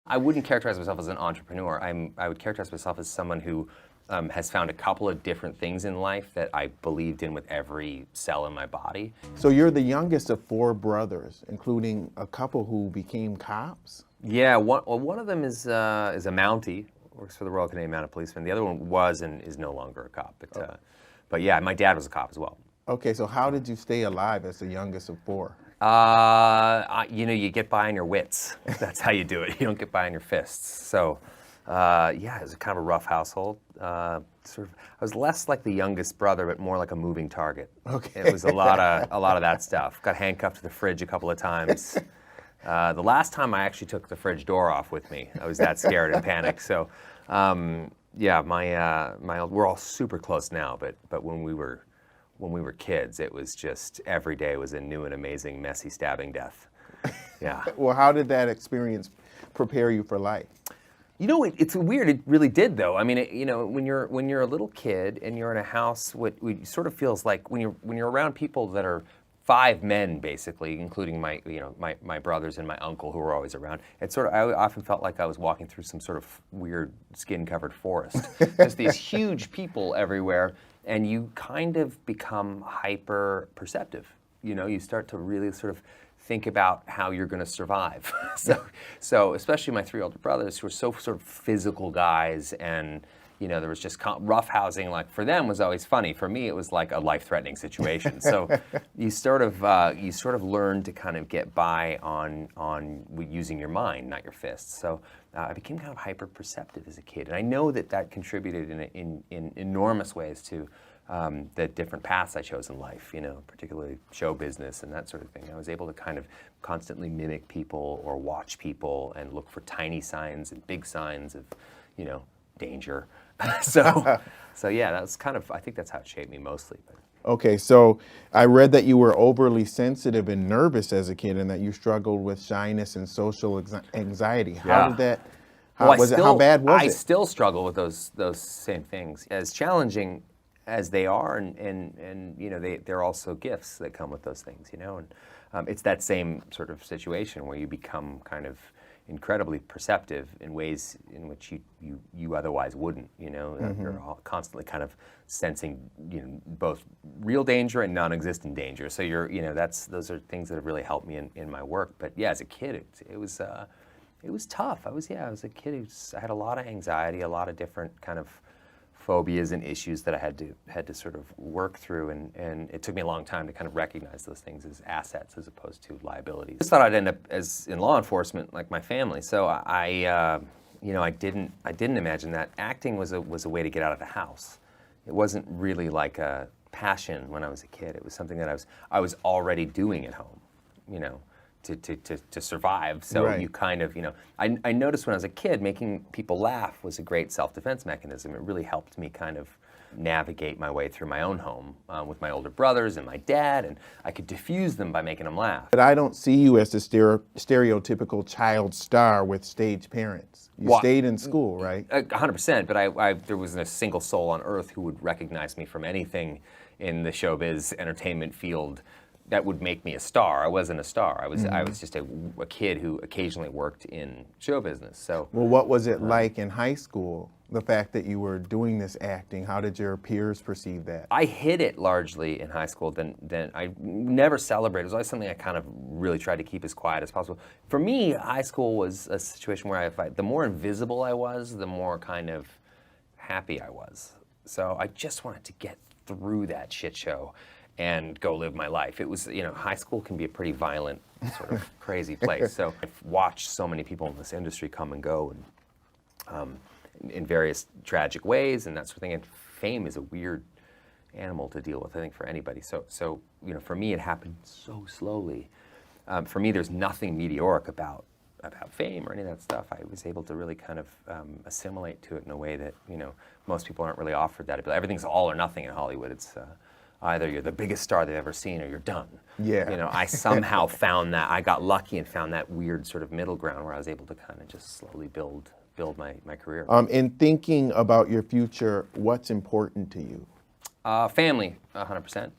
I wouldn't characterize myself as an entrepreneur. I would characterize myself as someone who has found a couple of different things in life that I believed in with every cell in my body. So you're the youngest of 4 brothers, including a couple who became cops? Yeah, one of them is a Mountie, works for the Royal Canadian Mounted Policeman. The other one was and is no longer a cop. But yeah, my dad was a cop as well. Okay, so how did you stay alive as the youngest of 4? You know, you get by on your wits. That's how you do it. You don't get by on your fists. So, yeah, it was kind of a rough household. I was less like the youngest brother, but more like a moving target. Okay. It was a lot of that stuff. Got handcuffed to the fridge a couple of times. The last time I actually took the fridge door off with me, I was that scared and panicked. So, yeah, we're all super close now, but when we were kids, it was just every day was a new and amazing, messy, stabbing death. Yeah. Well, how did that experience prepare you for life? You know, it's weird. It really did, though. I mean, you know, when you're a little kid and you're in a house, what sort of feels like when you're around people that are 5 men, basically, including my brothers and my uncle who were always around. I often felt like I was walking through some sort of weird skin-covered forest. Just these huge people everywhere, and you kind of become hyper perceptive. You know, you start to really sort of think about how you're going to survive. So especially my 3 older brothers who were so sort of physical guys, and you know, there was just rough housing. Like for them was always funny. For me, it was like a life-threatening situation. So you sort of learn to kind of get by on using your mind, not your fists. So I became kind of hyper-perceptive as a kid, and I know that contributed in enormous ways to the different paths I chose in life, you know, particularly show business and that sort of thing. I was able to kind of constantly mimic people or watch people and look for tiny signs and big signs of, you know, danger. So yeah, that's kind of, I think that's how it shaped me mostly. But. Okay, so I read that you were overly sensitive and nervous as a kid and that you struggled with shyness and social anxiety. How did that, how bad was it? I still struggle with those same things. As challenging as they are, and you know, they're also gifts that come with those things, you know, and it's that same sort of situation where you become kind of incredibly perceptive in ways in which you otherwise wouldn't, you know. You're constantly kind of sensing, you know, both real danger and non-existent danger. So you know, those are things that have really helped me in my work. But yeah, as a kid, it was tough. I was a kid I had a lot of anxiety, a lot of different kind of phobias and issues that I had to sort of work through, and it took me a long time to kind of recognize those things as assets as opposed to liabilities. I just thought I'd end up in law enforcement like my family, so I didn't imagine that acting was a way to get out of the house. It wasn't really like a passion when I was a kid. It was something that I was already doing at home, you know, to survive. So you kind of, you know, I noticed when I was a kid, making people laugh was a great self-defense mechanism. It really helped me kind of navigate my way through my own home with my older brothers and my dad, and I could diffuse them by making them laugh. But I don't see you as the stereotypical child star with stage parents. You stayed in school, right? 100%, but there wasn't a single soul on earth who would recognize me from anything in the showbiz entertainment field that would make me a star. I wasn't a star. I was just a kid who occasionally worked in show business. So, well, what was it like in high school? The fact that you were doing this acting, how did your peers perceive that? I hid it largely in high school. Then I never celebrated. It was always something I kind of really tried to keep as quiet as possible. For me, high school was a situation where the more invisible I was, the more kind of happy I was. So I just wanted to get through that shit show and go live my life. It was, you know, high school can be a pretty violent, sort of crazy place. So I've watched so many people in this industry come and go, and in various tragic ways and that sort of thing. And fame is a weird animal to deal with, I think, for anybody. So you know, for me, it happened so slowly. For me, there's nothing meteoric about fame or any of that stuff. I was able to really kind of assimilate to it in a way that, you know, most people aren't really offered that. Everything's all or nothing in Hollywood. It's either you're the biggest star they've ever seen or you're done. Yeah. You know, I somehow found that. I got lucky and found that weird sort of middle ground where I was able to kind of just slowly build my career. In thinking about your future, what's important to you? Family, 100%.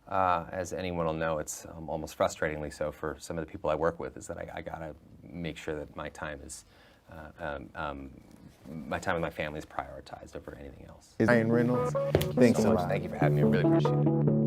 As anyone will know, it's almost frustratingly so for some of the people I work with, is that I gotta make sure that my time is my time with my family is prioritized over anything else. Ryan Reynolds, thanks so a much. lot. Thank you for having me. I really appreciate it.